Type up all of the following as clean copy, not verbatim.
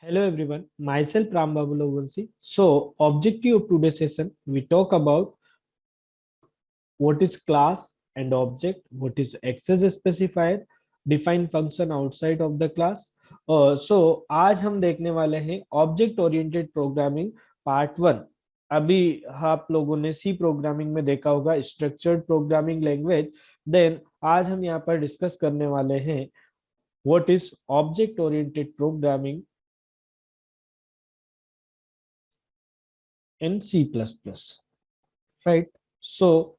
Hello everyone, myself Ram Babu Logansi. So, objective of today's session, we talk about what is class and object, what is access specifier, define function outside of the class. So, आज हम देखने वाले हैं object oriented programming part 1। अभी आप लोगों ने सी programming में देखा होगा स्ट्रक्चर्ड प्रोग्रामिंग लैंग्वेज। देन आज हम यहाँ पर डिस्कस करने वाले हैं what is object oriented programming in C plus plus, right. So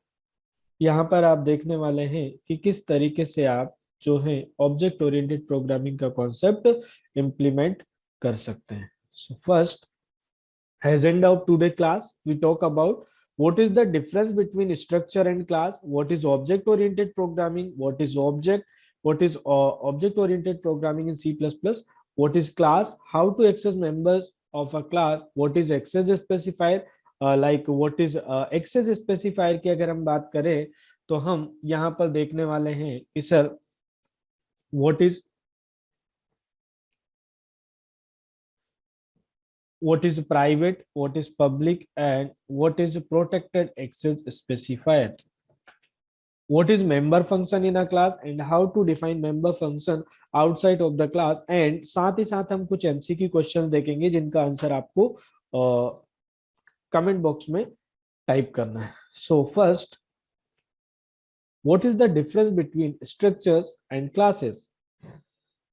यहाँ पर आप देखने वाले हैं कि किस तरीके से आप जो है ऑब्जेक्ट ओरिएंटेड प्रोग्रामिंग का कॉन्सेप्ट इम्प्लीमेंट कर सकते हैं। So first, agenda of today class, we talk about what is the difference between structure and class, what is object oriented programming, what is object oriented programming in C++, what is class, how to access members of a class, what is access specifier, like what is access specifier की अगर हम बात करें तो हम यहाँ पर देखने वाले हैं कि sir what is private, what is public, and what is protected access specifier, what is member function in a class and how to define member function outside of the class, and साथ ही साथ हम कुछ MCQ question देखेंगे जिनका answer आपको comment box में type करना है। So first, what is the difference between structures and classes?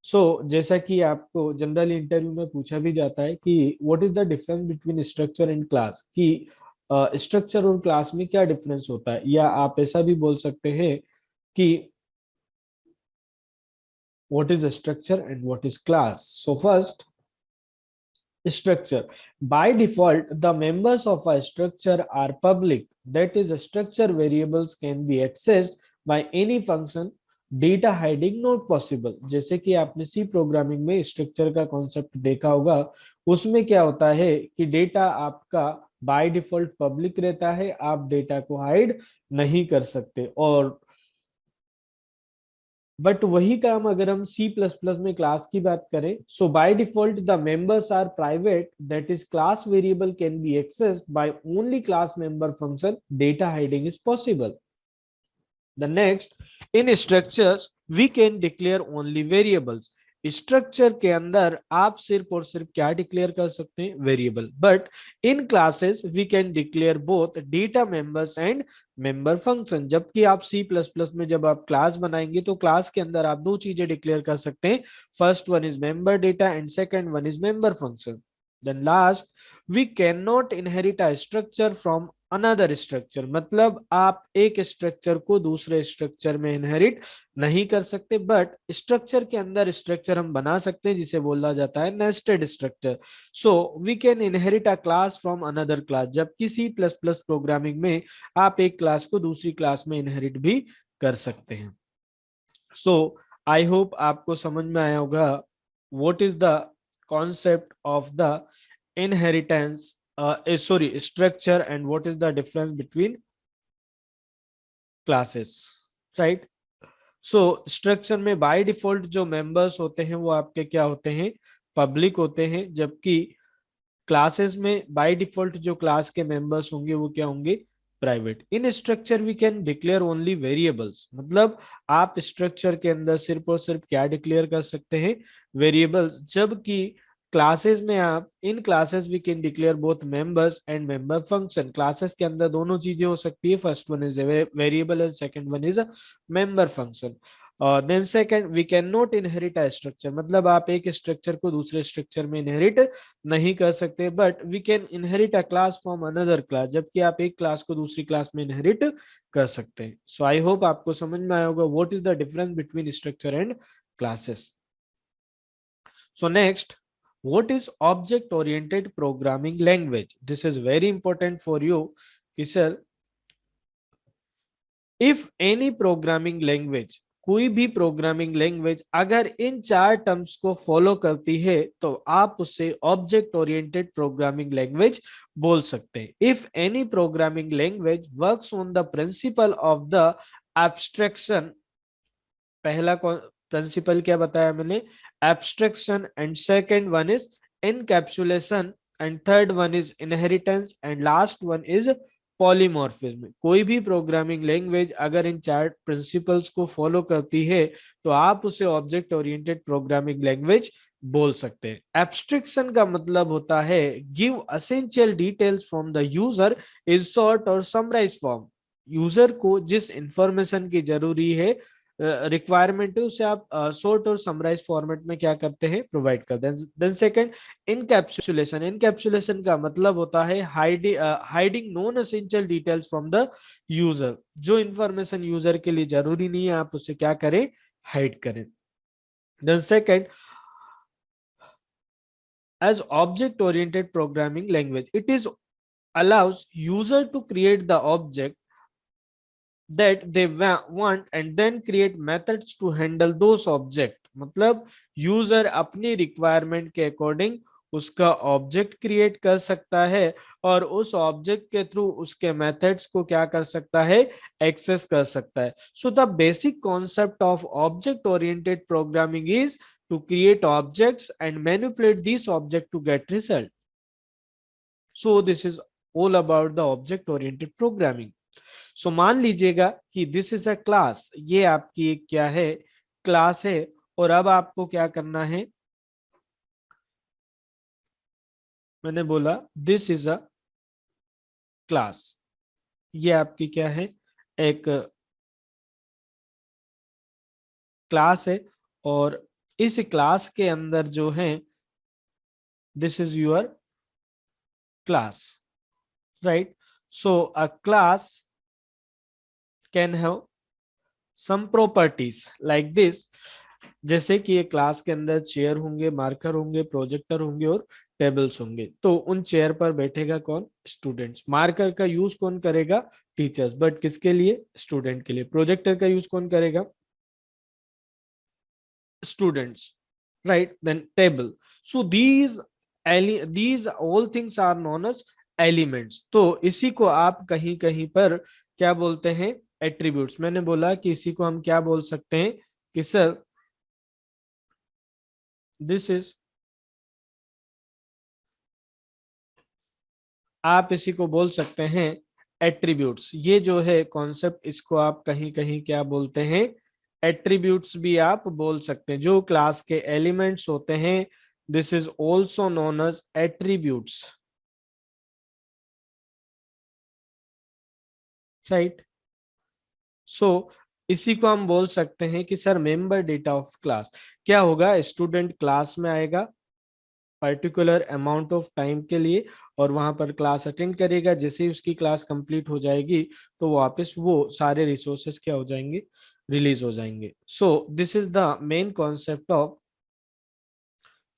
जैसा कि आपको जनरल इंटरव्यू में पूछा भी जाता है कि what is the difference between structure and class, कि स्ट्रक्चर और क्लास में क्या डिफरेंस होता है, या आप ऐसा भी बोल सकते हैं कि what is structure and what is class. So first, structure. By default, the members of a structure are public. That is, structure variables can be accessed by any function. Data hiding not possible. जैसे कि आपने सी programming में structure का concept देखा होगा, उसमें क्या होता है कि डेटा आपका बाय डिफॉल्ट पब्लिक रहता है, आप डेटा को हाइड नहीं कर सकते। और बट वही काम अगर हम C++ में क्लास की बात करें, so by default the members are private, that is class variable can be accessed by only class member function, data hiding is possible. The next, in structures we can declare only variables. Structure के अंदर आप सिर्फ और सिर्फ क्या declare कर सकते हैं, variable. But in classes we can declare both data members and member function. जबकि आप सी प्लस प्लस में जब आप क्लास बनाएंगे तो क्लास के अंदर आप दो चीजें डिक्लेयर कर सकते हैं, first one is member data and second one is member function. Then last, we can not inherit a structure from another structure, मतलब आप एक स्ट्रक्चर को दूसरे स्ट्रक्चर में इनहेरिट नहीं कर सकते, बट स्ट्रक्चर के अंदर स्ट्रक्चर हम बना सकते हैं जिसे बोला जाता है nested structure. So we can inherit a class from another class, जबकि सी प्लस प्लस प्रोग्रामिंग में आप एक क्लास को दूसरी क्लास में इनहेरिट भी कर सकते हैं। सो आई होप आपको समझ में आया होगा what is the concept of the inheritance, structure, and what is the difference between classes, right? So structure में by default जो members होते हैं वो आपके क्या होते हैं, पब्लिक होते हैं, जबकि क्लासेस में by default जो क्लास के members होंगे वो क्या होंगे, private. In structure we can declare only variables, मतलब आप स्ट्रक्चर के अंदर सिर्फ और सिर्फ क्या डिक्लेयर कर सकते हैं, वेरिएबल्स। जबकि क्लासेस में आप in classes we can declare both members and member function. Classes के अंदर दोनों चीजें हो सकती है, first one is variable and second one is member function. Then second, we can not inherit a structure, मतलब आप एक स्ट्रक्चर को दूसरे स्ट्रक्चर में इनहेरिट नहीं कर सकते, but we can inherit a class from another class, जबकि आप एक क्लास को दूसरी क्लास में इनहेरिट कर सकते हैं। सो आई होप आपको समझ में आया होगा what is the difference between structure and classes. So next, what is object oriented programming language? This is very important for you कि sir, if any programming language, कोई भी प्रोग्रामिंग लैंग्वेज अगर इन चार टर्म्स को फॉलो करती है तो आप उसे ऑब्जेक्ट ओरिएंटेड प्रोग्रामिंग लैंग्वेज बोल सकते हैं। If any programming language works on the principle of the abstraction, पहला प्रिंसिपल क्या बताया मैंने, abstraction, and second one is encapsulation, and third one is inheritance, and last one is polymorphism. कोई भी programming language अगर इन चार प्रिंसिपल्स को follow करती है तो आप उसे ऑब्जेक्ट ओरिएंटेड प्रोग्रामिंग लैंग्वेज बोल सकते हैं। एब्स्ट्रैक्शन का मतलब होता है give essential details from the user in short और समराइज फॉर्म। यूजर को जिस इंफॉर्मेशन की जरूरी है, रिक्वायरमेंट है, उसे आप शॉर्ट और समराइज फॉर्मेट में क्या करते हैं, प्रोवाइड करते हैं। Then second, encapsulation. इनकैप्सुलेशन का मतलब होता है hiding non essential details from the user. जो इंफॉर्मेशन यूजर के लिए जरूरी नहीं है आप उसे क्या करें, हाइड करें। Then second, as object oriented programming language, it is allows user to create the object that they want and then create methods to handle those object। मतलब यूजर अपनी रिक्वायरमेंट के अकॉर्डिंग उसका ऑब्जेक्ट क्रिएट कर सकता है और उस object के थ्रू उसके मेथड्स को क्या कर सकता है, एक्सेस कर सकता है। So the basic concept of object oriented programming is to create objects and manipulate these objects to get result. So this is all about the object oriented programming. So मान लीजिएगा कि this is a class, ये आपकी एक क्या है, class है, और अब आपको क्या करना है, मैंने बोला this is a class, ये आपकी क्या है, एक क्लास है, और इस क्लास के अंदर जो है this is your class, right? So a class can have some properties like this, जैसे कि ये क्लास के अंदर चेयर होंगे, मार्कर होंगे, प्रोजेक्टर होंगे और टेबल्स होंगे। तो उन चेयर पर बैठेगा कौन, स्टूडेंट्स। मार्कर का यूज कौन करेगा, टीचर्स, बट किसके लिए, स्टूडेंट के लिए। प्रोजेक्टर का यूज कौन करेगा, students, right. Then table. So these all things are known as elements। तो इसी को आप कहीं कहीं पर क्या बोलते हैं, एट्रीब्यूट्स। मैंने बोला कि इसी को हम क्या बोल सकते हैं कि सर दिस इज, आप इसी को बोल सकते हैं एट्रीब्यूट्स। ये जो है कॉन्सेप्ट, इसको आप कहीं कहीं क्या बोलते हैं, एट्रीब्यूट्स भी आप बोल सकते हैं। जो क्लास के एलिमेंट्स होते हैं, this is also known as attributes, right. So इसी को हम बोल सकते हैं कि sir member data of class क्या होगा, स्टूडेंट क्लास में आएगा पर्टिकुलर अमाउंट ऑफ टाइम के लिए और वहां पर क्लास अटेंड करेगा। जैसे ही उसकी क्लास कंप्लीट हो जाएगी तो वापस वो सारे रिसोर्सेस क्या हो जाएंगे, रिलीज हो जाएंगे। So this is the main concept of.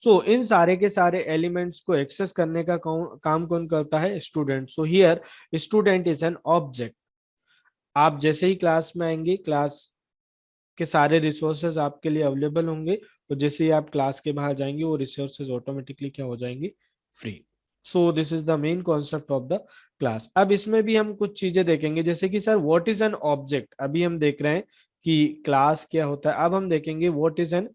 So इन सारे के सारे एलिमेंट्स को एक्सेस करने का काम कौन करता है, student. So here student is an object. आप जैसे ही क्लास में आएंगे, क्लास के सारे रिसोर्सेज आपके लिए अवेलेबल होंगे, और जैसे ही आप क्लास के बाहर जाएंगे वो रिसोर्सेज ऑटोमेटिकली क्या हो जाएंगे, free. So this is the main concept of the class. अब इसमें भी हम कुछ चीजें देखेंगे, जैसे कि sir what is an object. अभी हम देख रहे हैं कि क्लास क्या होता है, अब हम देखेंगे what is an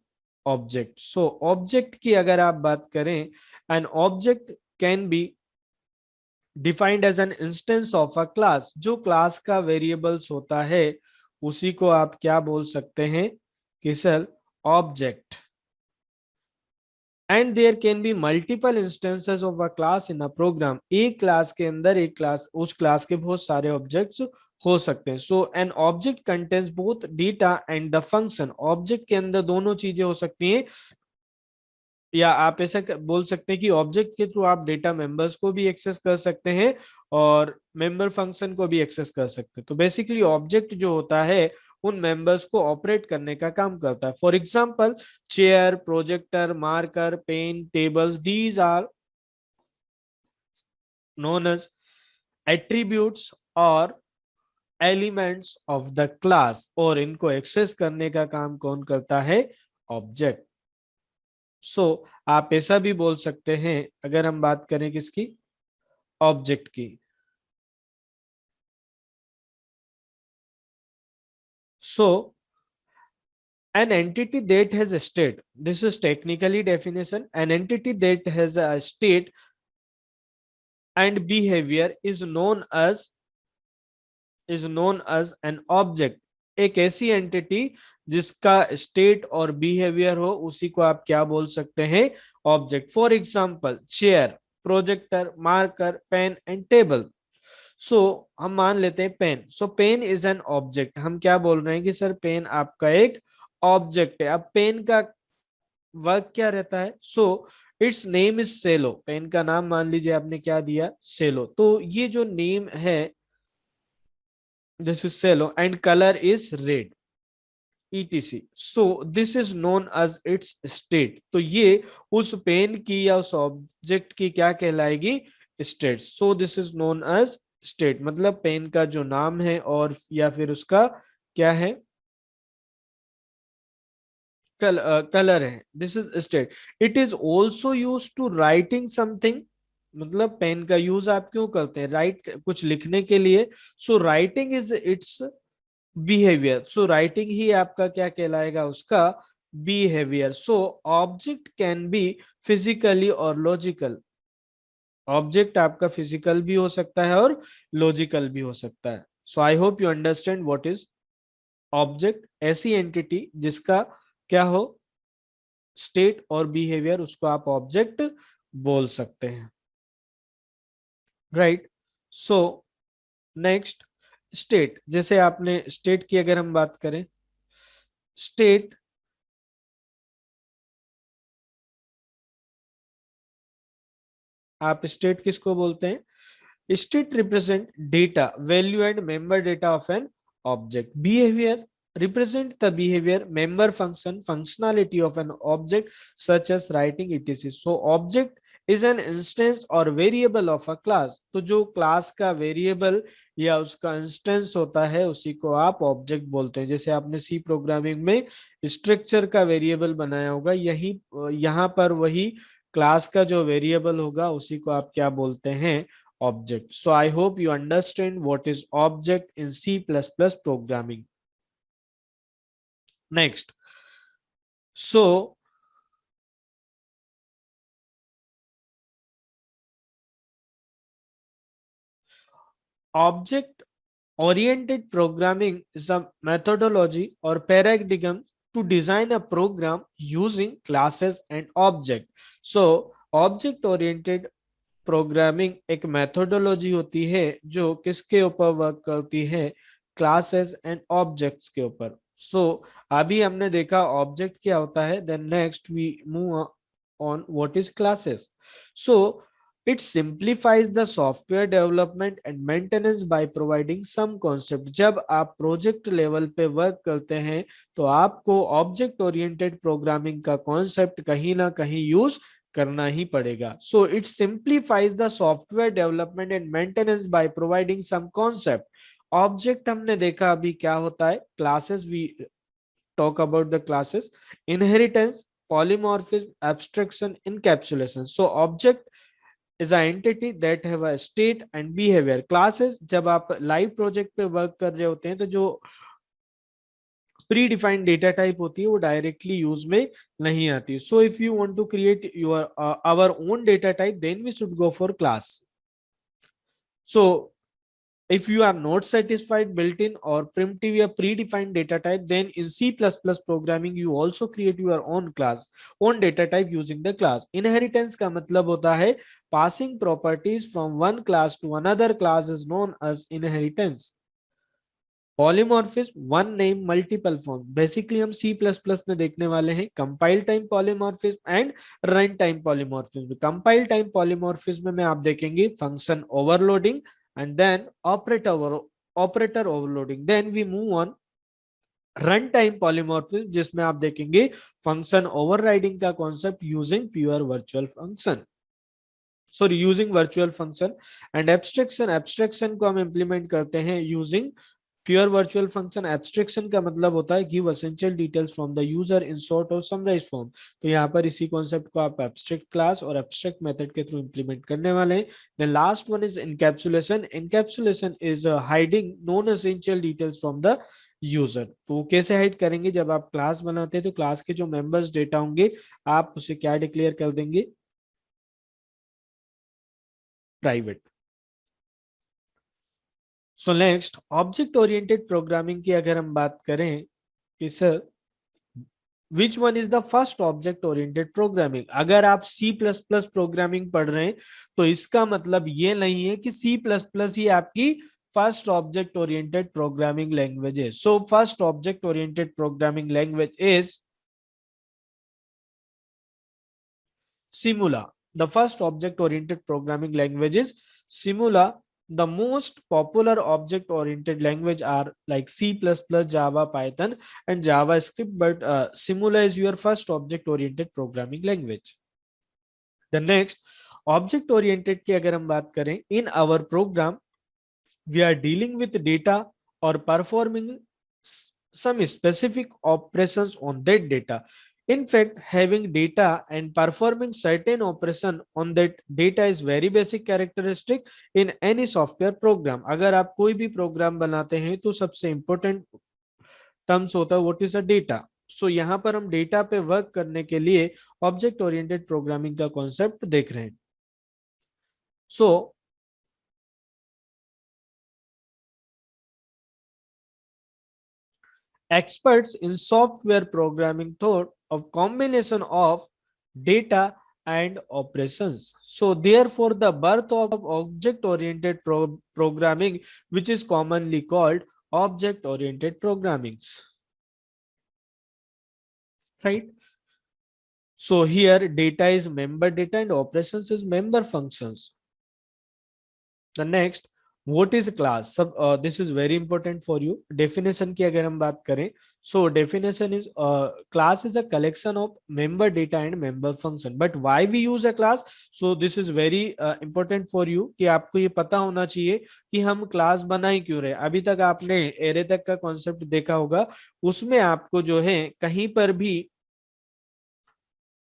object. So object की अगर आप बात करें, an object can be defined as an instance of a class. जो क्लास का वेरिएबल्स होता है उसी को आप क्या बोल सकते हैं कि sir object. And there can be multiple instances of a class in a program. एक क्लास के अंदर एक क्लास, उस क्लास के बहुत सारे ऑब्जेक्ट्स हो सकते हैं। So an object contains both data and the function. Object के अंदर दोनों चीजें हो सकती हैं, या आप ऐसा बोल सकते हैं कि ऑब्जेक्ट के थ्रू आप डेटा मेंबर्स को भी एक्सेस कर सकते हैं और मेंबर फंक्शन को भी एक्सेस कर सकते हैं। तो बेसिकली ऑब्जेक्ट जो होता है उन मेंबर्स को ऑपरेट करने का काम करता है। For example chair, projector, marker, pen, tables, these are known as attributes और एलिमेंट्स ऑफ द क्लास, और इनको एक्सेस करने का काम कौन करता है, ऑब्जेक्ट। सो आप ऐसा भी बोल सकते हैं, अगर हम बात करें किसकी, ऑब्जेक्ट की। सो An entity that has a state, this is technically definition, an entity that has a state and behavior is known as an object. एक ऐसी एंटिटी जिसका स्टेट और बिहेवियर हो उसी को आप क्या बोल सकते हैं, object. For example chair, projector, marker, pen and table. So हम मान लेते हैं pen. So pen is an object. हम क्या बोल रहे हैं कि सर पेन आपका एक ऑब्जेक्ट है. अब पेन का वर्क क्या रहता है? So it's name is Cello. Pen का नाम मान लीजिए आपने क्या दिया, सेलो. तो ये जो नेम है, this is Cello and colour is red, etc. So this is known as its state. तो ये उस पेन की या उस ऑब्जेक्ट की क्या कहलाएगी, state. So this is known as state. मतलब पेन का जो नाम है और या फिर उसका क्या है, कलर है, this is state. It is also use to writing something. मतलब पेन का यूज आप क्यों करते हैं, राइट, कुछ लिखने के लिए. So writing is its behaviour. So writing ही आपका क्या कहलाएगा, उसका behaviour. So object can be physically और लॉजिकल. ऑब्जेक्ट आपका फिजिकल भी हो सकता है और लॉजिकल भी हो सकता है. So I hope you understand what is object. ऐसी एंटिटी जिसका क्या हो, स्टेट और बिहेवियर, उसको आप ऑब्जेक्ट बोल सकते हैं. राइट. So next state. जैसे आपने स्टेट की अगर हम बात करें, स्टेट आप स्टेट किसको बोलते हैं, state represent data, value and member data of an object. Behavior represent the behavior, member function, functionality of an object such as writing, etc. So object is an instance or variable of a class. तो जो class का variable या उसका instance होता है उसी को आप ऑब्जेक्ट बोलते हैं. जैसे आपने सी प्रोग्रामिंग में स्ट्रक्चर का वेरिएबल बनाया होगा, यही यहाँ पर वही क्लास का जो वेरिएबल होगा उसी को आप क्या बोलते हैं, object. So I hope you understand what is object in C++ programming. Next. So object oriented programming is a methodology or paradigm to design a program using classes and object. So object oriented programming एक methodology होती है जो किसके ऊपर work करती है, classes and objects के ऊपर. सो अभी हमने देखा ऑब्जेक्ट क्या होता है, then next we move on what is classes. So it simplifies the software development and maintenance by providing some concept. जब आप प्रोजेक्ट लेवल पे वर्क करते हैं तो आपको ऑब्जेक्ट ओरिएंटेड प्रोग्रामिंग का कॉन्सेप्ट कहीं ना कहीं यूज करना ही पड़ेगा. So it simplifies the software development and maintenance by providing some concept. Object हमने देखा अभी क्या होता है, classes, we talk about the classes, inheritance, polymorphism, abstraction, encapsulation. So object is an entity that have a state and behavior. Classes जब आप live project पे work कर रहे होते हैं तो जो प्री डिफाइंड डेटा टाइप होती है वो डायरेक्टली यूज में नहीं आती. So if you want to create your our own data type then we should go for class. सो if you are not satisfied built-in or primitive or predefined data type, then in C++ programming you also create your own class, own data type using the class. Inheritance का मतलब होता है passing properties from one class to another class is known as inheritance. Polymorphism, one name multiple form. Basically हम C++ में देखने वाले हैं compile time polymorphism and run time polymorphism. Compile time polymorphism में आप देखेंगे function overloading and then operator overloading. Then we move on runtime polymorphism जिसमें आप देखेंगे function overriding का concept using pure virtual function, sorry using virtual function. and abstraction को हम implement करते हैं using pure virtual function. abstraction का मतलब होता है give essential details from the user in short or summarized form. तो यहाँ पर इसी concept को आप abstract class और abstract method के through implement करने वाले हैं. The last one is encapsulation. Encapsulation is hiding non essential details from the user. तो वो कैसे हाइड करेंगे, जब आप क्लास बनाते हैं तो क्लास के जो मेंबर्स डेटा होंगे आप उसे क्या डिक्लेयर कर देंगे, private. So next object oriented programming की अगर हम बात करें कि sir which one is the first object oriented programming, अगर आप सी प्लस प्लस प्रोग्रामिंग पढ़ रहे हैं तो इसका मतलब ये नहीं है कि सी प्लस प्लस ही आपकी first object oriented programming language है। So first object oriented programming language is Simula. The first object-oriented programming language is Simula. The most popular object-oriented language are like C++, Java, Python, and JavaScript. But Simula is your first object-oriented programming language. The next object-oriented की अगर हम बात करें, in our program we are dealing with data or performing some specific operations on that data. In fact, having data and performing certain operation on that data is very basic characteristic in any software program. अगर आप कोई भी programme बनाते हैं तो सबसे important terms होता है व्हाट इज अ डेटा। सो यहाँ पर हम डेटा पे वर्क करने के लिए ऑब्जेक्ट ओरिएंटेड प्रोग्रामिंग का कॉन्सेप्ट देख रहे हैं। सो experts in software programming thought of combination of data and operations. So therefore the birth of object oriented programming, which is commonly called object oriented programming, right? So here data is member data and operations is member functions. The next, what is class? This is very important for you. Definition की अगर हम बात करें, so definition is class is a collection of member data and member function. But why we use a class? So this is very important for you कि आपको ये पता होना चाहिए कि हम क्लास बना ही क्यों रहे। अभी तक आपने एरे तक का कॉन्सेप्ट देखा होगा, उसमें आपको जो है कहीं पर भी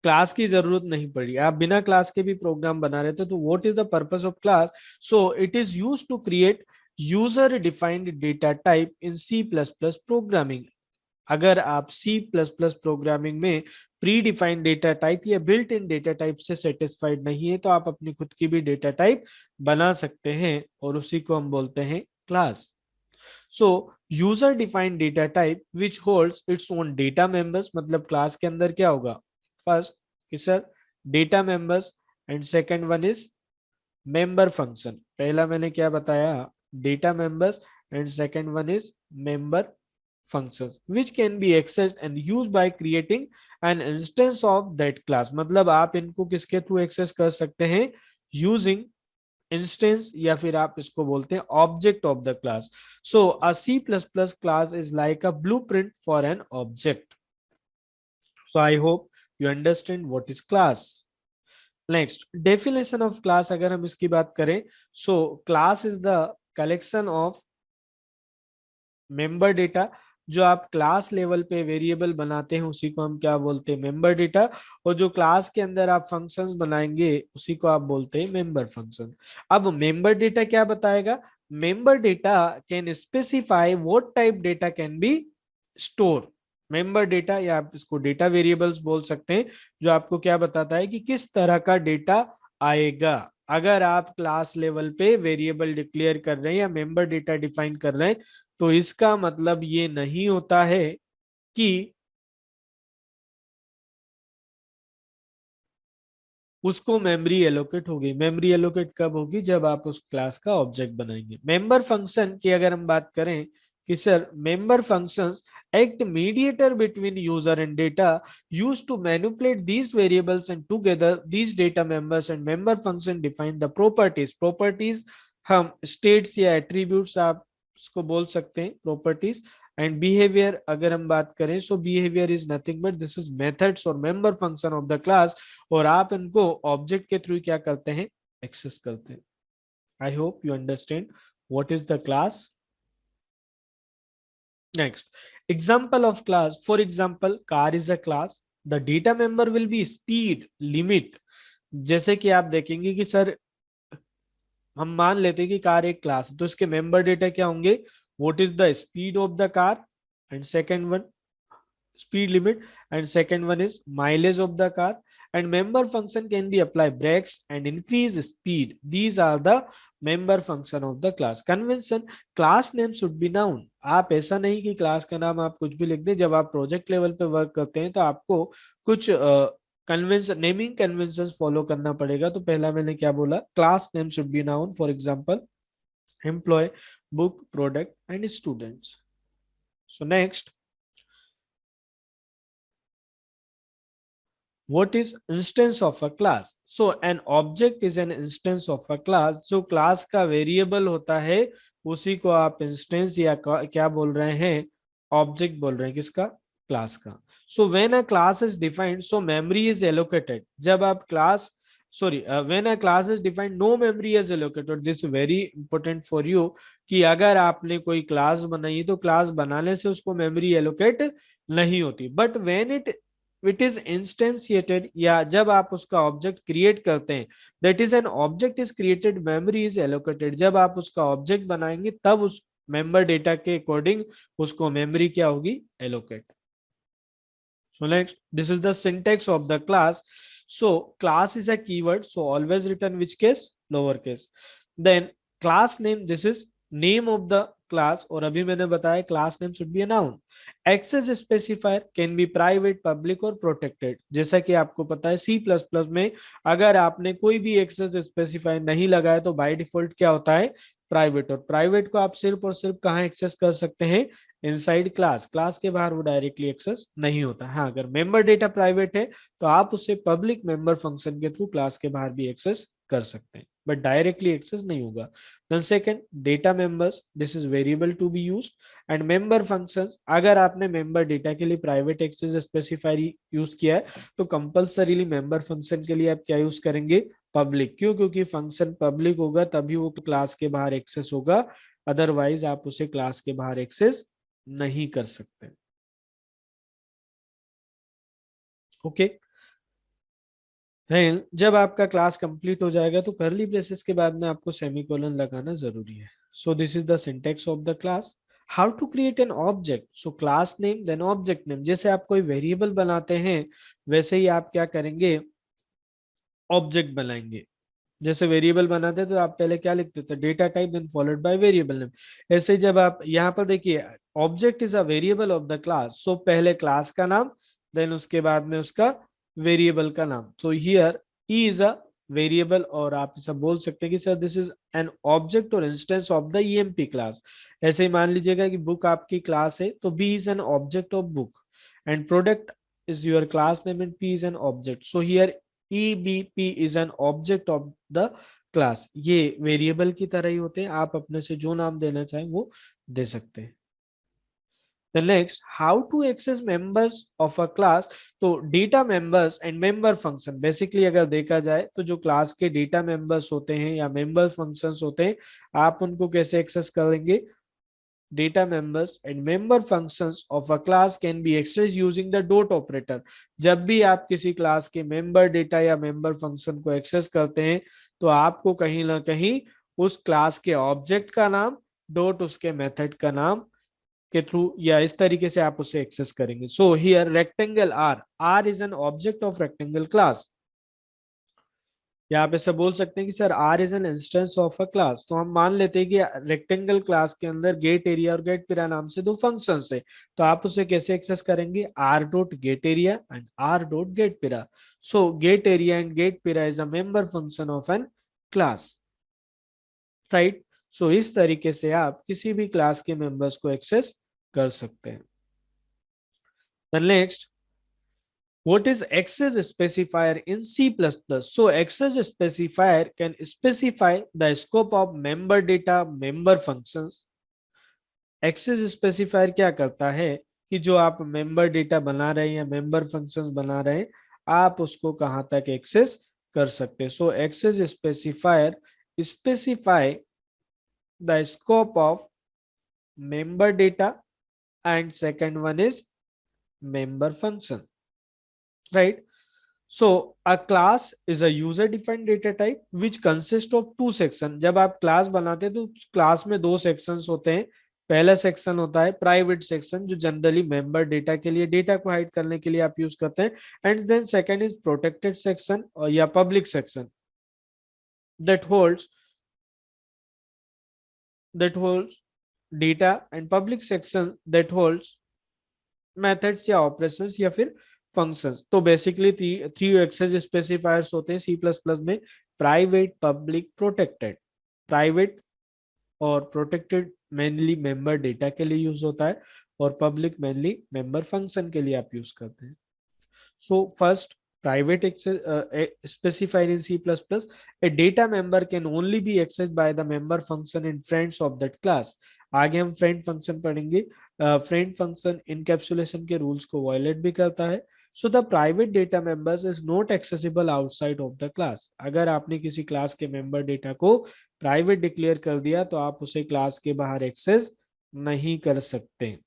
क्लास की जरूरत नहीं पड़ी, आप बिना क्लास के भी प्रोग्राम बना रहे थे। तो what is the purpose of class? So it is used to create user defined data type in C plus plus programming. अगर आप सी प्लस प्लस प्रोग्रामिंग में प्री डिफाइंड डेटा टाइप या बिल्ट इन डेटा टाइप से satisfied नहीं है तो आप अपनी खुद की भी डेटा टाइप बना सकते हैं और उसी को हम बोलते हैं क्लास। सो यूजर डिफाइंड डेटा टाइप विच holds its own data members, मतलब क्लास के अंदर क्या होगा, फर्स्ट कि sir data members and second one is member function. पहला मैंने क्या बताया, data members and second one is member functions which can be accessed and used by creating an instance of that class। मतलब आप इनको किसके through access कर सकते हैं, यूजिंग इंस्टेंस, या फिर आप इसको बोलते हैं object of the class. So a C plus plus class is like a blueprint for an object. So I hope you understand what is class. Next definition of class अगर हम इसकी बात करें, सो class is the collection of member data. जो आप class level पे variable बनाते हैं उसी को हम क्या बोलते हैं, मेंबर डेटा। और जो क्लास के अंदर आप फंक्शंस बनाएंगे उसी को आप बोलते हैं मेंबर फंक्शन। अब मेंबर डेटा क्या बताएगा, member data can specify what type data can be store. Member data या आप इसको डेटा वेरिएबल्स बोल सकते हैं, जो आपको क्या बताता है कि किस तरह का डेटा आएगा। अगर आप क्लास लेवल पे वेरिएबल डिक्लेयर कर रहे हैं या मेंबर डेटा डिफाइन कर रहे हैं तो इसका मतलब ये नहीं होता है कि उसको मेमोरी एलोकेट होगी। मेमोरी एलोकेट कब होगी, जब आप उस क्लास का ऑब्जेक्ट बनाएंगे। मेंबर फंक्शन की अगर हम बात करें कि sir member functions act mediator between user and data used to manipulate these variables and together these data members and member function define the properties हम states या attributes आप इसको बोल सकते हैं properties। एंड बिहेवियर अगर हम बात करें, so behaviour is nothing but this is methods और member function of the class, और आप इनको ऑब्जेक्ट के थ्रू क्या करते हैं, एक्सेस करते हैं। आई hope you understand what is the class. Next, example of class. For example, car is a class. The data member will be speed limit। जैसे कि आप देखेंगे कि सर हम मान लेते हैं कि कार एक क्लास है तो इसके मेंबर डेटा क्या होंगे, what is the speed of the car, and second one speed limit, and second one is mileage of the car. And member function can be apply brakes and increase speed. These are the member function of the class. Convention, class name should be noun. आप ऐसा नहीं कि class का नाम आप कुछ भी लिख दें. जब आप प्रोजेक्ट लेवल पे वर्क करते हैं तो आपको कुछ कन्वेंशन, नेमिंग कन्वेंशन फॉलो करना पड़ेगा. तो पहला मैंने क्या बोला, class name should be noun. For example employee, book, product and students. So next, what is instance of a class? So an object is an instance of a class. जो class का variable होता है उसी को आप instance या क्या बोल रहे हैं, object बोल रहे हैं. किसका? class का. So when a class is defined, so memory is allocated. जब आप class, when a class is defined, no memory is allocated. This is very important for you कि अगर आपने कोई क्लास बनाई तो क्लास बनाने से उसको मेमोरी एलोकेट नहीं होती. बट व्हेन इट इज इंस्टेंशिएटेड, या जब आप उसका ऑब्जेक्ट क्रिएट करते हैं, that is an object is created, memory is allocated. जब आप उसका ऑब्जेक्ट बनाएंगे तब उस मेंबर डेटा के अकॉर्डिंग उसको मेमोरी क्या होगी, allocate. So next, this is the syntax of the class. So class is a keyword, so always written which case, lowercase. Then class name, this is name of the class, और अभी मैंने बताया class name should be a noun. Access specifier can be private, public और protected. जैसा कि आपको पता है C++ में अगर आपने कोई भी access specifier नहीं लगाया तो by default क्या होता है, प्राइवेट. और प्राइवेट को आप सिर्फ और सिर्फ कहाँ एक्सेस कर सकते हैं, इनसाइड क्लास. क्लास के बाहर वो डायरेक्टली एक्सेस नहीं होता. हाँ, अगर मेंबर डेटा प्राइवेट है तो आप उससे पब्लिक मेंबर फंक्शन के थ्रू क्लास के बाहर भी एक्सेस कर सकते हैं, बट डायरेक्टली एक्सेस नहीं होगा. Then second, data members, this is variable to be used. And member functions, अगर आपने मेंबर डेटा के लिए प्राइवेट एक्सेस स्पेसिफायर यूज किया है तो कंपल्सरीली मेंबर फंक्शन के लिए आप क्या यूज करेंगे, पब्लिक. क्यों? क्योंकि फंक्शन पब्लिक होगा तभी वो क्लास के बाहर एक्सेस होगा, अदरवाइज आप उसे क्लास के बाहर एक्सेस नहीं कर सकते. ओके. जब आपका क्लास कंप्लीट हो जाएगा तो कर्ली ब्रेसेस के बाद में आपको सेमीकोलन लगाना जरूरी है. So this is the syntax of the class. How to create an object? So class name then object name. जैसे आप कोई वेरिएबल बनाते हैं वैसे ही आप क्या करेंगे, ऑब्जेक्ट बनाएंगे. जैसे वेरिएबल बनाते हैं तो आप पहले क्या लिखते थे, data type then followed by variable name. ऐसे जब आप यहाँ पर देखिए, object is a variable of the class. So पहले क्लास का नाम, देन उसके बाद में उसका वेरिएबल का नाम. So here E is a variable, और आप ऐसा बोल सकते हैं कि sir this is an object और instance of the EMP class. ऐसे ही मान लीजिएगा कि बुक आपकी क्लास है तो B is an object of book, and product is your class name and P is an object. So here EBP is an object of the class. ये variable की तरह ही होते हैं, आप अपने से जो नाम देना चाहें वो दे सकते हैं. The next, how to access members of a class. तो data members and member function, basically अगर देखा जाए तो जो क्लास के डेटा मेंबर्स होते हैं या मेंबर फंक्शंस होते हैं, आप उनको कैसे एक्सेस करेंगे, data members and member functions of a class can be accessed using the dot operator. जब भी आप किसी क्लास के मेंबर डेटा या मेंबर फंक्शन को एक्सेस करते हैं तो आपको कहीं ना कहीं उस क्लास के ऑब्जेक्ट का नाम डॉट उसके मेथड का नाम के थ्रू या इस तरीके से आप उसे एक्सेस करेंगे. So here rectangle R is an object of rectangle class. या आप ऐसा बोल सकते हैं कि sir R is an instance of a class. तो हम मान लेते हैं कि रेक्टेंगल क्लास के अंदर गेट एरिया और गेट पिरा नाम से दो फंक्शंस है, तो आप उसे कैसे एक्सेस करेंगे, R dot get area and R dot get para. So get area and get para is a member function of an class, right. So इस तरीके से आप किसी भी क्लास के मेंबर्स को एक्सेस कर सकते हैं. Next, what is access specifier in C++? So access specifier can specify the scope of member data, member functions. Access specifier क्या करता है कि जो आप member data बना रहे हैं या member functions बना रहे हैं, आप उसको कहां तक एक्सेस कर सकते हैं. So access specifier specify the scope of member data and second one is member function. Right. So a class is a user defined data type which consists of two sections. जब आप class बनाते हैं तो class में दो sections होते हैं, पहला सेक्शन होता है प्राइवेट सेक्शन, जो जनरली मेंबर डेटा के लिए, डेटा को हाइड करने के लिए आप यूज करते हैं। And then second is protected section या public section, that holds data, and public section that holds methods या operations या फिर functions। तो बेसिकली थ्री एक्सेस स्पेसिफायर्स होते हैं सी प्लस प्लस में, प्राइवेट, पब्लिक, प्रोटेक्टेड। प्राइवेट और प्रोटेक्टेड मेनली मेंबर डेटा के लिए यूज होता है, और पब्लिक मेनली मेंबर फंक्शन के लिए आप यूज करते हैं। So first, private access specified in C++, a data member can only be accessed by the member function and friends of that class। आगे हम friend function पढ़ेंगे। friend function encapsulation के rules को violate भी करता है। So the private data members is not accessible outside of the class। अगर आपने किसी क्लास के मेंबर डेटा को प्राइवेट डिक्लेयर कर दिया तो आप उसे क्लास के बाहर एक्सेस नहीं कर सकते,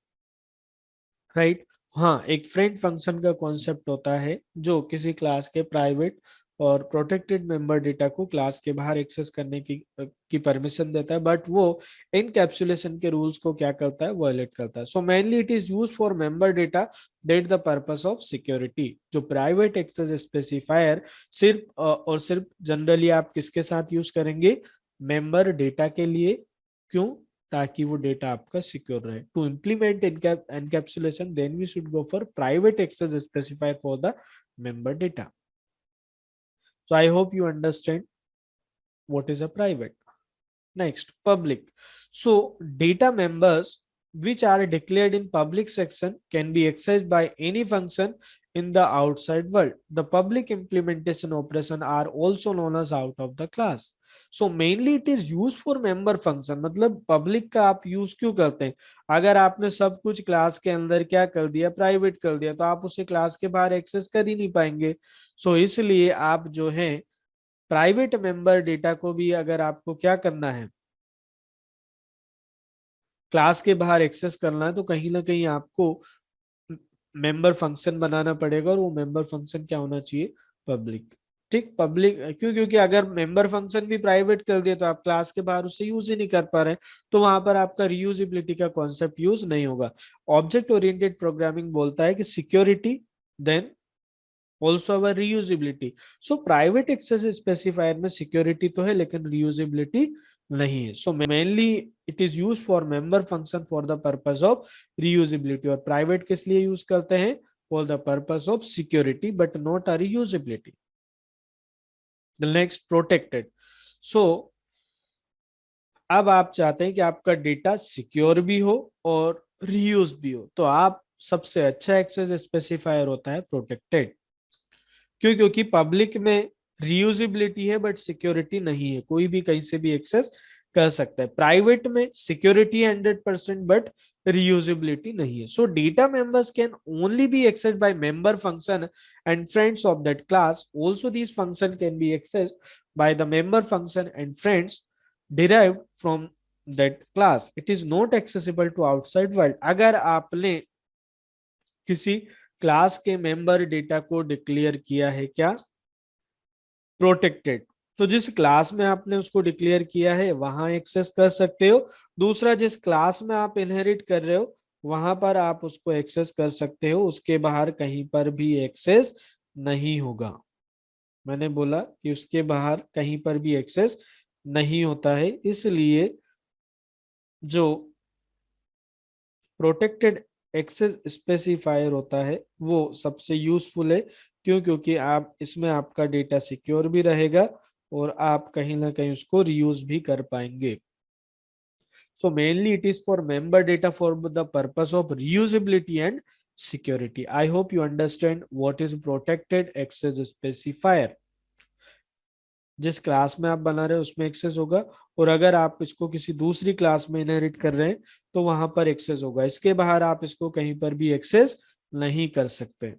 राइट। हाँ, एक फ्रेंड फंक्शन का कॉन्सेप्ट होता है जो किसी क्लास के प्राइवेट और प्रोटेक्टेड मेंबर डेटा को क्लास के बाहर एक्सेस करने की परमिशन देता है, बट वो इनकैप्सुलेशन के रूल्स को क्या करता है, वायलेट करता है। सो mainly it is used for member data that the purpose of security. जो प्राइवेट एक्सेस स्पेसिफायर सिर्फ और सिर्फ जनरली आप किसके साथ यूज करेंगे, मेंबर डेटा के लिए। क्यों? ताकि वो डेटा आपका सिक्योर रहे। To implement encapsulation then we should go for private access specifier for the member data. So I hope you understand what is a private. Next, public. So data members which are declared in public section can be accessed by any function in the outside world. The public implementation operation are also known as out of the class. So mainly it is used for member function। मतलब public का आप use क्यों करते हैं? अगर आपने सब कुछ क्लास के अंदर क्या कर दिया, प्राइवेट कर दिया, तो आप उसे क्लास के बाहर एक्सेस कर ही नहीं पाएंगे। सो इसलिए आप जो है प्राइवेट मेंबर डेटा को भी अगर आपको क्या करना है, क्लास के बाहर एक्सेस करना है, तो कहीं ना कहीं आपको मेंबर फंक्शन बनाना पड़ेगा, और वो मेंबर फंक्शन क्या होना चाहिए, पब्लिक। ठीक, पब्लिक क्यों? क्योंकि अगर मेंबर फंक्शन भी प्राइवेट कर दिया तो आप क्लास के बाहर उससे यूज ही नहीं कर पा रहे, तो वहां पर आपका रीयूजेबिलिटी का कॉन्सेप्ट यूज नहीं होगा। ऑब्जेक्ट ओरिएंटेड प्रोग्रामिंग बोलता है कि security then also our reusability। so private access specifier में सिक्योरिटी तो है लेकिन reusability नहीं है। so mainly it is used for member function for the purpose of reusability। और प्राइवेट किस लिए यूज करते हैं, for the purpose of security but not a reusability। the next, protected। so अब आप चाहते हैं कि आपका डेटा सिक्योर भी हो और रीयूज भी हो, तो आप सबसे अच्छा एक्सेस स्पेसिफायर होता है प्रोटेक्टेड। क्यों? क्योंकि पब्लिक में रीयूजेबिलिटी है बट सिक्योरिटी नहीं है, कोई भी कहीं से भी एक्सेस कर सकता है। प्राइवेट में सिक्योरिटी 100% बट reusability नहीं है। सो data members can only B accessed by member function and friends of that class. Also this function can be accessed by the member function and friends derived from that class। it is not accessible to outside world। अगर आपने किसी class के member data को declare किया है क्या, protected, तो जिस क्लास में आपने उसको डिक्लेयर किया है वहां एक्सेस कर सकते हो। दूसरा, जिस क्लास में आप इनहेरिट कर रहे हो वहां पर आप उसको एक्सेस कर सकते हो, उसके बाहर कहीं पर भी एक्सेस नहीं होगा। मैंने बोला कि उसके बाहर कहीं पर भी एक्सेस नहीं होता है, इसलिए जो प्रोटेक्टेड एक्सेस स्पेसिफायर होता है वो सबसे यूजफुल है। क्यों? क्योंकि आप इसमें आपका डेटा सिक्योर भी रहेगा और आप कहीं ना कहीं उसको रीयूज भी कर पाएंगे। So mainly it is for member data for the purpose of reusability and security. I hope you understand what is protected access specifier. जिस क्लास में आप बना रहे हो उसमें एक्सेस होगा, और अगर आप इसको किसी दूसरी क्लास में इनहेरिट कर रहे हैं तो वहां पर एक्सेस होगा, इसके बाहर आप इसको कहीं पर भी एक्सेस नहीं कर सकते।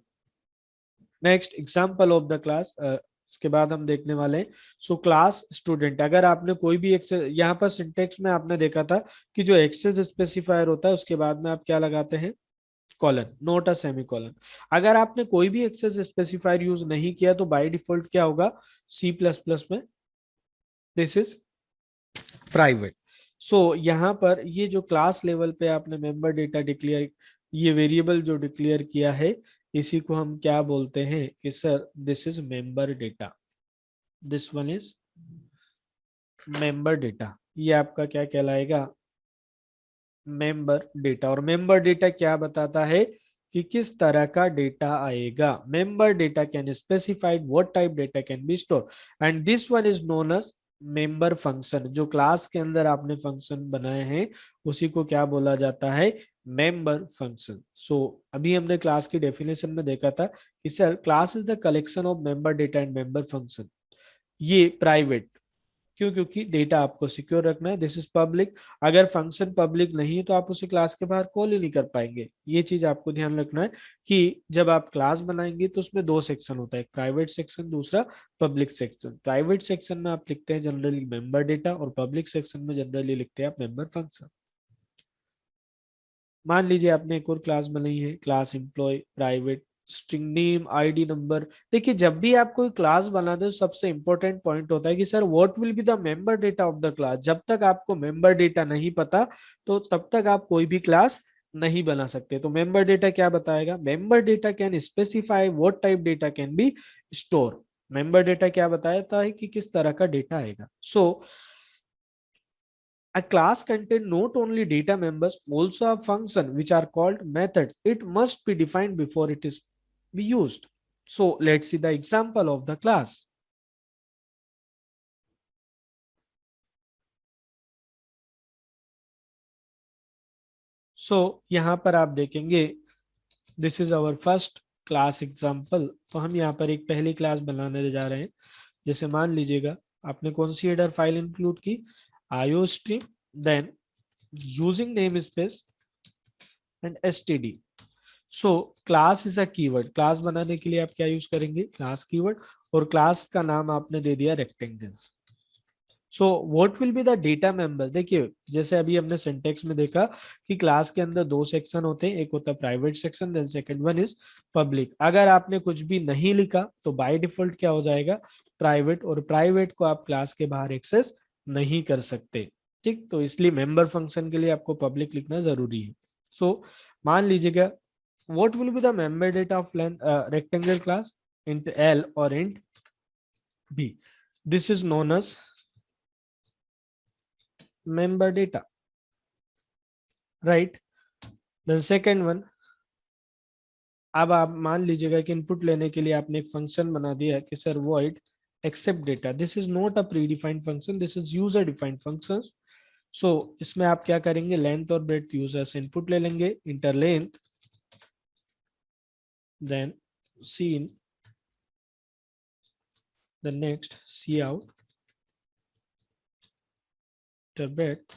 Next, example of the class, इसके बाद हम देखने वाले हैं। सो क्लास स्टूडेंट, अगर आपने कोई भी एक्सेस, यहाँ पर सिंटेक्स में आपने देखा था कि जो एक्सेस स्पेसिफायर होता है उसके बाद में आप क्या लगाते हैं, कॉलन, नोट अ सेमीकोलन। अगर आपने कोई भी एक्सेस स्पेसिफायर यूज नहीं किया तो बाय डिफॉल्ट क्या होगा, C++ में दिस इज प्राइवेट। सो यहाँ पर ये जो क्लास लेवल पे आपने मेंबर डेटा डिक्लेयर, ये वेरिएबल जो डिक्लेयर किया है, इसी को हम क्या बोलते हैं कि sir this is member data, this one is member data. ये आपका क्या कहलाएगा, मेंबर डेटा। और मेंबर डेटा क्या बताता है कि किस तरह का डेटा आएगा। Member data can specified what type data can be store and this one is known as member function. जो क्लास के अंदर आपने फंक्शन बनाए हैं उसी को क्या बोला जाता है, मेंबर फंक्शन। सो अभी हमने क्लास की डेफिनेशन में देखा था कि sir class is the collection of member data and member function. ये प्राइवेट, क्यों, क्योंकि डेटा आपको सिक्योर रखना है। दिस इज पब्लिक, अगर फंक्शन पब्लिक नहीं है तो आप उसे क्लास के बाहर कॉल ही नहीं कर पाएंगे। ये चीज आपको ध्यान रखना है कि जब आप क्लास बनाएंगे तो उसमें दो सेक्शन होता है, प्राइवेट सेक्शन, दूसरा पब्लिक सेक्शन। प्राइवेट सेक्शन में आप लिखते हैं जनरली मेंबर डेटा और पब्लिक सेक्शन में जनरली लिखते हैं आप मेंबर फंक्शन। मान लीजिए आपने एक और क्लास बनाई है, class employ private, string name, ID number. देखिए जब भी आप कोई क्लास बनाते हो सबसे इंपॉर्टेंट पॉइंट होता है कि sir what will be the member data of the class. जब तक आपको मेंबर डेटा नहीं पता तो तब तक आप कोई भी क्लास नहीं बना सकते। तो मेंबर डेटा क्या बताएगा, member data can specify what type data can be store. Member data क्या बताता है कि किस तरह का डेटा आएगा। सो a class contain not only data members, also a function which are called methods. It must be defined before it is be used. So let's see the example of the class. So यहाँ पर आप देखेंगे this is our first class example। तो हम यहाँ पर एक पहली क्लास बनाने जा रहे हैं। जैसे मान लीजिएगा आपने कौन सी हेडर फाइल इंक्लूड की, iostream, then using namespace and std। So class is a keyword. Class बनाने के लिए आप क्या यूज करेंगे, क्लास कीवर्ड, और क्लास का नाम आपने दे दिया rectangle. So what will be the data member. देखिए जैसे अभी हमने सिंटेक्स में देखा कि क्लास के अंदर दो सेक्शन होते हैं, एक होता है private section, then second one is public. अगर आपने कुछ भी नहीं लिखा तो बाय डिफॉल्ट क्या हो जाएगा, प्राइवेट, और प्राइवेट को आप क्लास के बाहर एक्सेस नहीं कर सकते। ठीक, तो इसलिए मेंबर फंक्शन के लिए आपको पब्लिक लिखना जरूरी है। सो मान लीजिएगा what will be the member data of length rectangle class, int L or int B. This is known as member data, right? The second one, अब आप मान लीजिएगा कि इनपुट लेने के लिए आपने एक फंक्शन बना दिया है कि sir void accept data। this is not a predefined function, this is user defined function। so इसमें आप क्या करेंगे, लेंथ और ब्रेड्थ यूजर से इनपुट ले लेंगे, inter length, then scene, the next see out, breadth,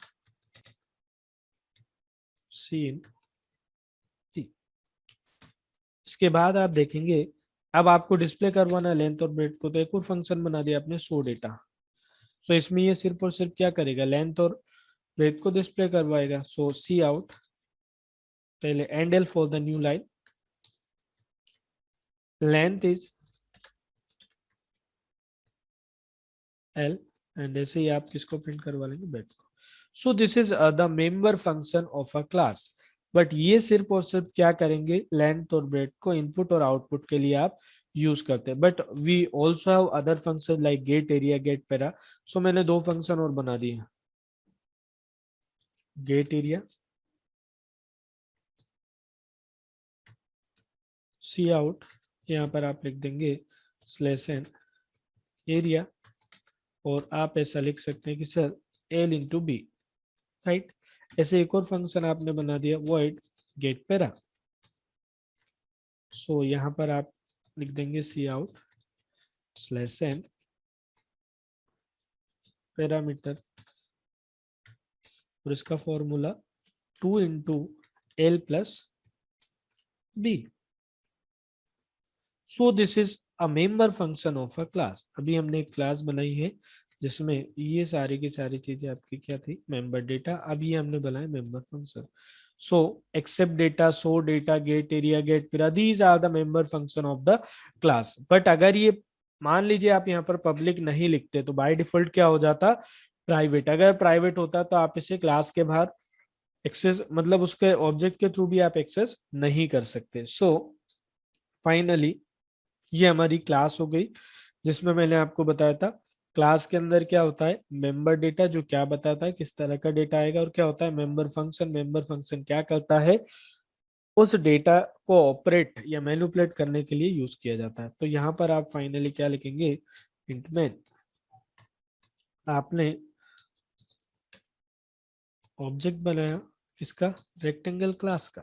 scene t। इसके बाद आप देखेंगे अब आपको डिस्प्ले करवाना है लेंथ और ब्रेड्थ को, तो एक और फंक्शन बना दिया आपने शो डेटा। सो इसमें ये सिर्फ और सिर्फ क्या करेगा, लेंथ और ब्रेड्थ को डिस्प्ले करवाएगा। सो सी आउट, पहले and L for the new line, length is L, and ऐसे ही आप किसको प्रिंट करवा लेंगे, ब्रेड्थ को। सो this is the member function of a class. But ये सिर्फ और सिर्फ क्या करेंगे, लेंथ और ब्रेड्थ को इनपुट और आउटपुट के लिए आप यूज करते हैं। But we also have other function like get area, get para. So मैंने दो फंक्शन और बना दिए, गेट एरिया, सी आउट, यहाँ पर आप लिख देंगे स्लैश एन एरिया, और आप ऐसा लिख सकते हैं कि sir l into b, right. ऐसे एक और फंक्शन आपने बना दिया void गेट पैरा। सो यहाँ पर आप लिख देंगे cout slash n parameter, और इसका formula 2 into l plus b. So this is a member function of a class. अभी हमने एक क्लास बनाई है जिसमें ये सारी की सारी चीजें आपकी क्या थी, मेंबर डेटा। अब ये हमने बनाया member function. So accept data, show data, get area, get para, these are the member function of the class. But अगर ये मान लीजिए आप यहाँ पर पब्लिक नहीं लिखते तो बाय डिफॉल्ट क्या हो जाता, प्राइवेट, अगर प्राइवेट होता तो आप इसे क्लास के बाहर एक्सेस, मतलब उसके ऑब्जेक्ट के थ्रू भी आप एक्सेस नहीं कर सकते। सो फाइनली ये हमारी क्लास हो गई, जिसमें मैंने आपको बताया था क्लास के अंदर क्या होता है, मेंबर डेटा, जो क्या बताता है किस तरह का डेटा आएगा, और क्या होता है मेंबर फंक्शन, मेंबर फंक्शन क्या करता है, उस डेटा को ऑपरेट या मैनिपुलेट करने के लिए यूज किया जाता है। तो यहाँ पर आप फाइनली क्या लिखेंगे, इंट में आपने ऑब्जेक्ट बनाया किसका, रेक्टेंगल क्लास का,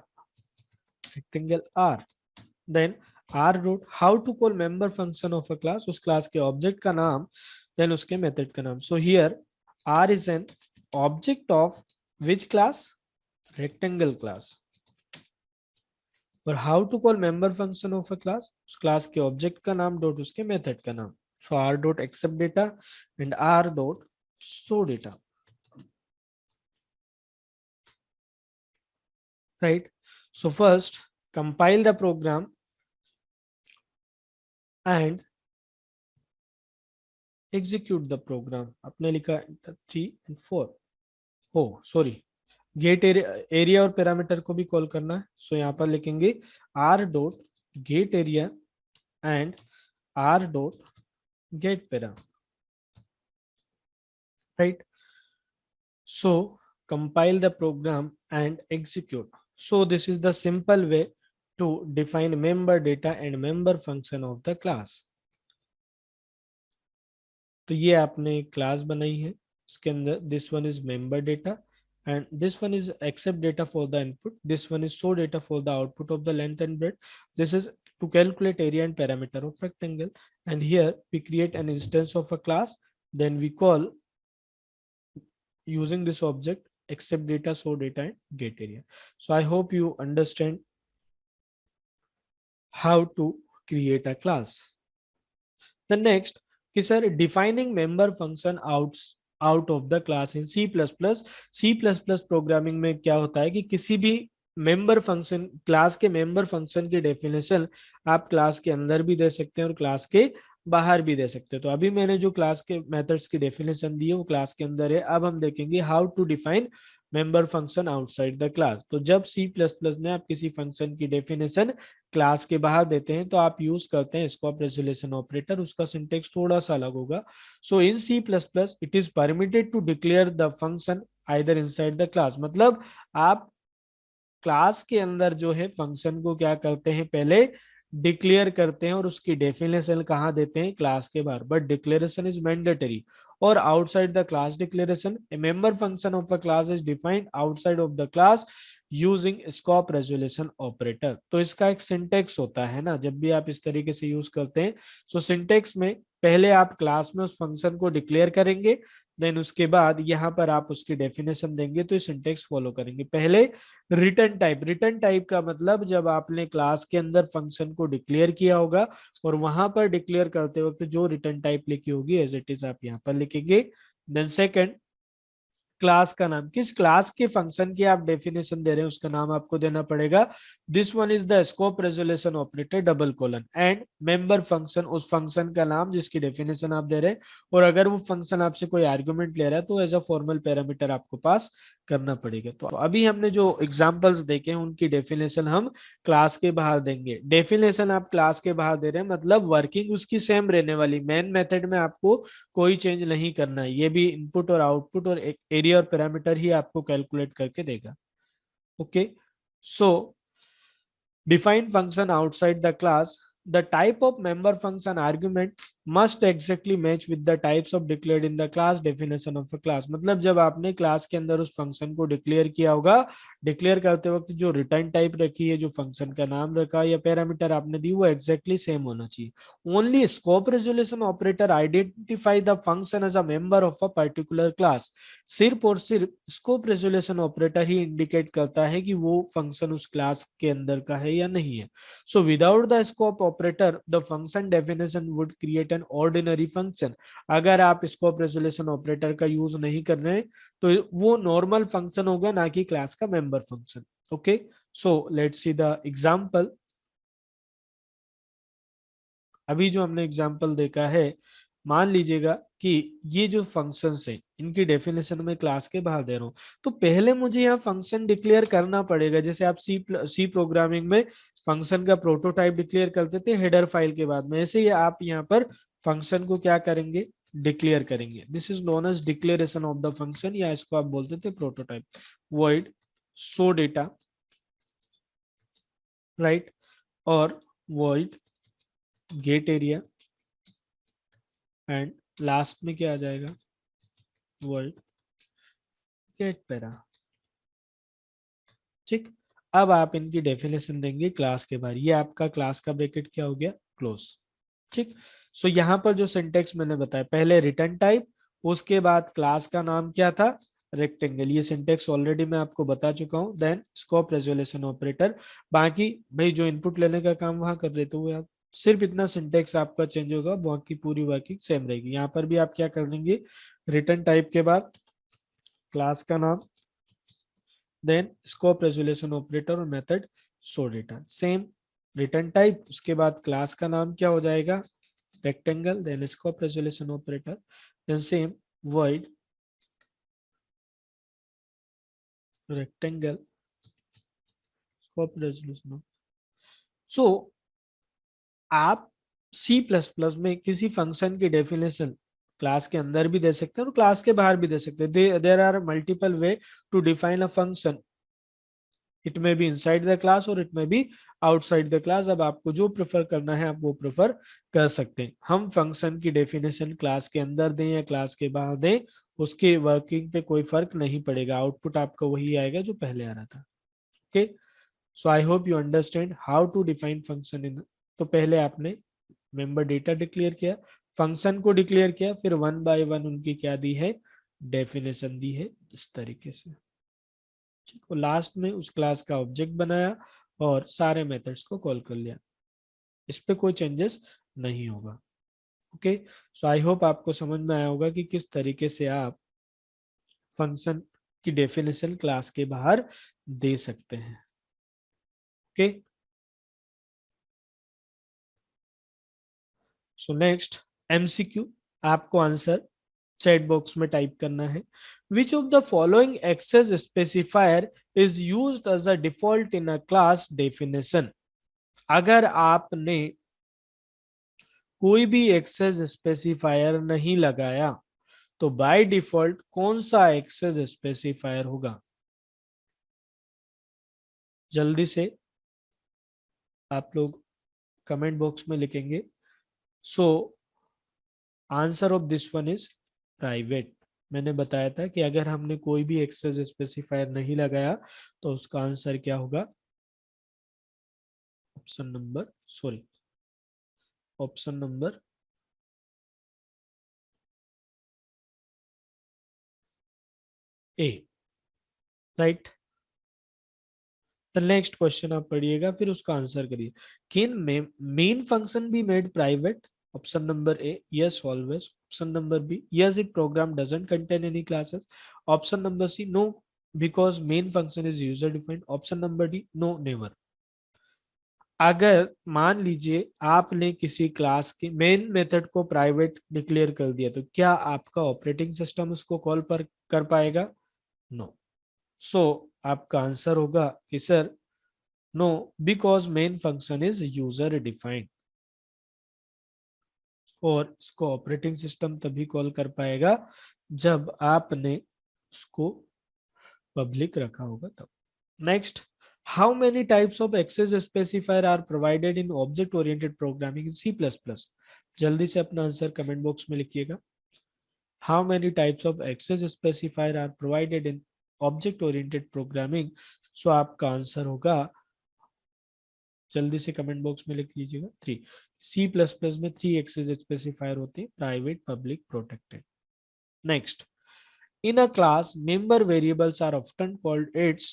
rectangle R, then R dot how to call member function of a class, उस क्लास के ऑब्जेक्ट का नाम, देन उसके मेथड का नाम। So here R is an object of which class, rectangle class, और how to call member function of a class, उस class के ऑब्जेक्ट का नाम डॉट उसके मेथड का नाम। So R dot accept data and R dot show data, right? So first compile the program and execute the program। आपने लिखा 3 and 4, हो सॉरी, गेट एरिया और पैरामीटर को भी कॉल करना है। सो यहाँ पर लिखेंगे are dot get area and R dot gate para, right? So compile the program and execute। So this is the simple way to define member data and member function of the class। तो ये आपने class बनाई है, इसके अंदर this one is member data and this one is accept data for the input, this one is show data for the output of the length and breadth, this is to calculate area and parameter of rectangle, and here we create an instance of a class, then we call using this object accept data, show data and get area। So I hope you understand how to create a class। The next कि sir defining member function out of the class in C plus plus. C plus plus programming में क्या होता है कि किसी भी member function, class के member function की डेफिनेशन आप क्लास के अंदर भी दे सकते हैं और क्लास के बाहर भी दे सकते हैं। तो अभी मैंने जो क्लास के मेथड्स की डेफिनेशन दी है वो क्लास के अंदर है। अब हम देखेंगे how to define member function outside the class. तो जब सी प्लस प्लस में आप किसी फंक्शन की डेफिनेशन क्लास के बाहर देते हैं तो आप यूज करते हैं स्कोप रेजोल्यूशन ऑपरेटर, उसका सिंटेक्स थोड़ा सा अलग होगा। So in C plus plus it is permitted to declare the function either inside the class, मतलब आप क्लास के अंदर जो है फंक्शन को क्या करते हैं, पहले डिक्लेयर करते हैं और उसकी डेफिनेशन कहाँ देते हैं, क्लास के बाहर, बट डिक्लेरेशन इज मैंडेटरी। और outside the class declaration, A member function of a class is defined outside of the class using scope resolution operator. तो इसका एक सिंटेक्स होता है ना, जब भी आप इस तरीके से यूज करते हैं, सो सिंटेक्स में पहले आप क्लास में उस फंक्शन को डिक्लेयर करेंगे, देन उसके बाद यहाँ पर आप उसकी डेफिनेशन देंगे, तो सिंटेक्स फॉलो करेंगे। पहले रिटर्न टाइप, रिटर्न टाइप का मतलब जब आपने क्लास के अंदर फंक्शन को डिक्लेयर किया होगा और वहां पर डिक्लेयर करते वक्त जो रिटर्न टाइप लिखी होगी एज इट इज आप यहाँ पर लिखेंगे। देन सेकंड, क्लास का नाम, किस क्लास के फंक्शन की आप डेफिनेशन दे रहे हैं उसका नाम आपको देना पड़ेगा। This one is the scope resolution operator double colon, and member function, उस फंक्शन का नाम जिसकी डेफिनेशन आप दे रहे हैं, और अगर वो फंक्शन आपसे कोई आर्गुमेंट ले रहा है तो एज अ फॉर्मल पैरामीटर आपको पास करना पड़ेगा। तो अभी हमने जो एग्जांपल्स देखे हैं उनकी डेफिनेशन हम क्लास के बाहर देंगे। डेफिनेशन आप क्लास के बाहर दे रहे हैं मतलब वर्किंग उसकी सेम रहने वाली, मेन मेथड में आपको कोई चेंज नहीं करना है, ये भी इनपुट और आउटपुट और एरिया और पैरामीटर ही आपको कैलकुलेट करके देगा। Okay, so define function outside the class, the type of member function argument must exactly match with the types of declared in the class definition of a class। मतलब जब आपने class के अंदर उस function को declare किया होगा, declare करते वक्त जो रिटर्न टाइप रखी है, जो फंक्शन का नाम रखा या पैरामीटर आपने दी, वो एग्जैक्टली सेम होना चाहिए। Only scope resolution operator identify the function as a member of a particular class. सिर्फ और सिर्फ स्कोप रेजोल्यूशन ऑपरेटर ही इंडिकेट करता है कि वो फंक्शन उस क्लास के अंदर का है या नहीं है। So without the scope operator the function definition would create an ordinary function. अगर आप स्कोप रेजोल्यूशन ऑपरेटर का यूज नहीं कर रहे हैं तो वो नॉर्मल फंक्शन होगा, ना कि क्लास का member function. Okay, so let's see the example. अभी जो हमने एग्जांपल देखा है मान लीजिएगा कि ये जो फंक्शंस है इनकी डेफिनेशन में क्लास के बाहर दे रहा हूँ, तो पहले मुझे यहाँ फंक्शन डिक्लेयर करना पड़ेगा। जैसे आप सी प्रोग्रामिंग में फंक्शन का प्रोटोटाइप डिक्लेयर करते थे हेडर फाइल के बाद में, ऐसे ही आप यहाँ पर फंक्शन को क्या करेंगे, डिक्लेयर करेंगे। This is known as declaration of the function, या इसको आप बोलते थे prototype. Void show data, right, और void get area, and last में क्या आ जाएगा, वर्ड गेट पैरा। ठीक, अब आप इनकी डेफिनेशन देंगे क्लास के बाहर। ये आपका क्लास का ब्रैकेट क्या हो गया, क्लोज। ठीक, सो यहाँ पर जो सिंटेक्स मैंने बताया, पहले रिटर्न टाइप, उसके बाद क्लास का नाम क्या था, रेक्टेंगल। ये सिंटेक्स ऑलरेडी मैं आपको बता चुका हूँ। देन स्कोप रेजोल्यूशन ऑपरेटर, बाकी भाई जो इनपुट लेने का काम वहां कर रहे थे वो आप, सिर्फ इतना सिंटेक्स आपका चेंज होगा, बाकी पूरी वर्किंग सेम रहेगी। यहाँ पर भी आप क्या कर देंगे, रिटर्न टाइप के बाद क्लास का नाम, देन स्कोप रेजोल्यूशन ऑपरेटर और method show data, same return type, उसके बाद क्लास का नाम क्या हो जाएगा, rectangle, then scope resolution operator, then same void rectangle scope resolution। So आप C++ में किसी फंक्शन की डेफिनेशन क्लास के अंदर भी दे सकते हैं और क्लास के बाहर भी दे सकते हैं। There are multiple way to define a function, it may be inside the class और it may be outside the class. अब आपको जो प्रेफर करना है आप वो प्रेफर कर सकते हैं। हम फंक्शन की डेफिनेशन क्लास के अंदर दें या क्लास के बाहर दें, उसके वर्किंग पे कोई फर्क नहीं पड़ेगा, आउटपुट आपका वही आएगा जो पहले आ रहा था। Okay, so I hope you understand how to define function in. तो पहले आपने मेंबर डेटा डिक्लेयर किया, फंक्शन को डिक्लेयर किया, फिर वन बाय वन उनकी क्या दी है, डेफिनेशन दी है इस तरीके से। और लास्ट में उस क्लास का ऑब्जेक्ट बनाया और सारे मेथड्स को कॉल कर लिया, इस पे कोई चेंजेस नहीं होगा। ओके, सो आई होप आपको समझ में आया होगा कि किस तरीके से आप फंक्शन की डेफिनेशन क्लास के बाहर दे सकते हैं। ओके, सो नेक्स्ट एमसीक्यू, आपको आंसर चैट बॉक्स में टाइप करना है। Which of the following access specifier is used as a default in a class definition. अगर आपने कोई भी एक्सेस स्पेसिफायर नहीं लगाया तो बाय डिफॉल्ट कौन सा एक्सेस स्पेसिफायर होगा, जल्दी से आप लोग कमेंट बॉक्स में लिखेंगे। So answer of this one is private. मैंने बताया था कि अगर हमने कोई भी एक्सेस स्पेसिफायर नहीं लगाया तो उसका आंसर क्या होगा, option number sorry option number A, right. The next question आप पढ़िएगा फिर उसका आंसर करिए। Can main function be made private, option number A yes always, option number B yes if program doesn't contain any classes, option number C no because main function is user defined, option number D no never. अगर मान लीजिए आपने किसी class के main method को private declare कर दिया तो क्या आपका ऑपरेटिंग सिस्टम उसको कॉल पर कर पाएगा, नो। सो आपका आंसर होगा कि sir no because main function is user defined, और इसको ऑपरेटिंग सिस्टम तभी कॉल कर पाएगा जब आपने उसको पब्लिक रखा होगा तब। Next, how many types of access specifier are provided in object oriented programming in C++। जल्दी से अपना आंसर कमेंट बॉक्स में लिखिएगा। How many types of access specifier are provided in object oriented programming. So आपका answer होगा, जल्दी से comment box में लिख लीजिएगा, 3। C++ में 3 एक्सेस स्पेसिफायर होते हैं, private, public, protected. Next, in a class member variables are often called its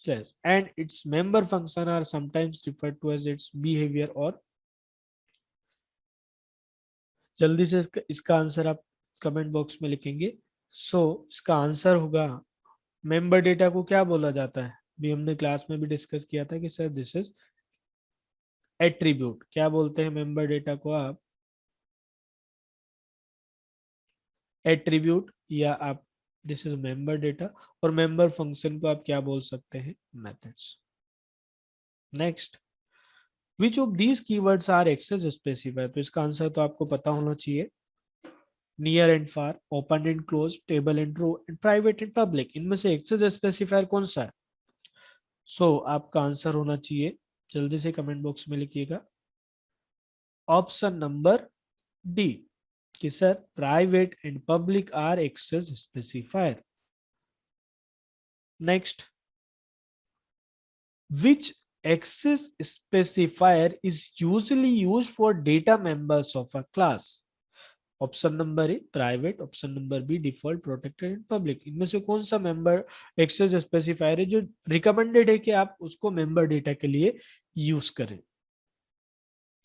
says and its member function are sometimes referred to as its behavior or। जल्दी से इसका answer आप कमेंट बॉक्स में लिखेंगे। सो इसका answer होगा, मेंबर डेटा को क्या बोला जाता है, भी हमने क्लास में भी डिस्कस किया था कि सर दिस इज एट्रीब्यूट। क्या बोलते हैं मेंबर डेटा को आप, एट्रीब्यूट या आप दिस इज मेंबर डेटा, और मेंबर फंक्शन को आप क्या बोल सकते हैं, methods. Next, which of these keywords are access specifier, तो इसका आंसर तो आपको पता होना चाहिए, near and far, open and close, table and row and private and public, इनमें से एक्सेस स्पेसिफायर कौन सा है? सो आपका आंसर होना चाहिए, जल्दी से कमेंट बॉक्स में लिखिएगा, ऑप्शन नंबर डी, कि sir private and public are access specifier. Next, which access specifier is usually used for data members of a class? Option number A private, option number B default, protected and public, इनमें से कौन सा member access specifier है जो recommended है कि आप उसको मेंबर डेटा के लिए यूज करें?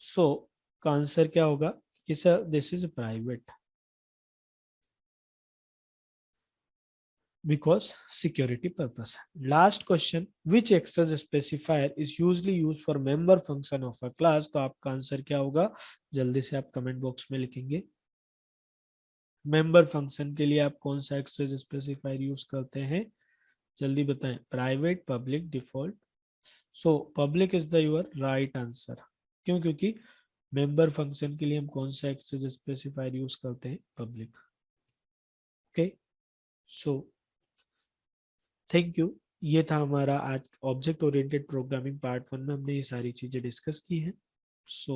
सो का आंसर क्या होगा कि sir this is private, because security purpose. Last question, which access specifier is usually used for member function of a class? तो आपका आंसर क्या होगा, जल्दी से आप कमेंट बॉक्स में लिखेंगे, मेंबर फंक्शन के लिए आप कौन सा एक्सेस स्पेसिफायर यूज करते हैं, जल्दी बताएं, private, public, default. So public is the your right answer, क्यों? क्योंकि मेंबर फंक्शन के लिए हम कौन सा एक्सेस स्पेसिफायर यूज करते हैं, public. Okay, so thank you. ये था हमारा आज ऑब्जेक्ट ओरिएंटेड प्रोग्रामिंग पार्ट 1 में हमने ये सारी चीजें डिस्कस की हैं। सो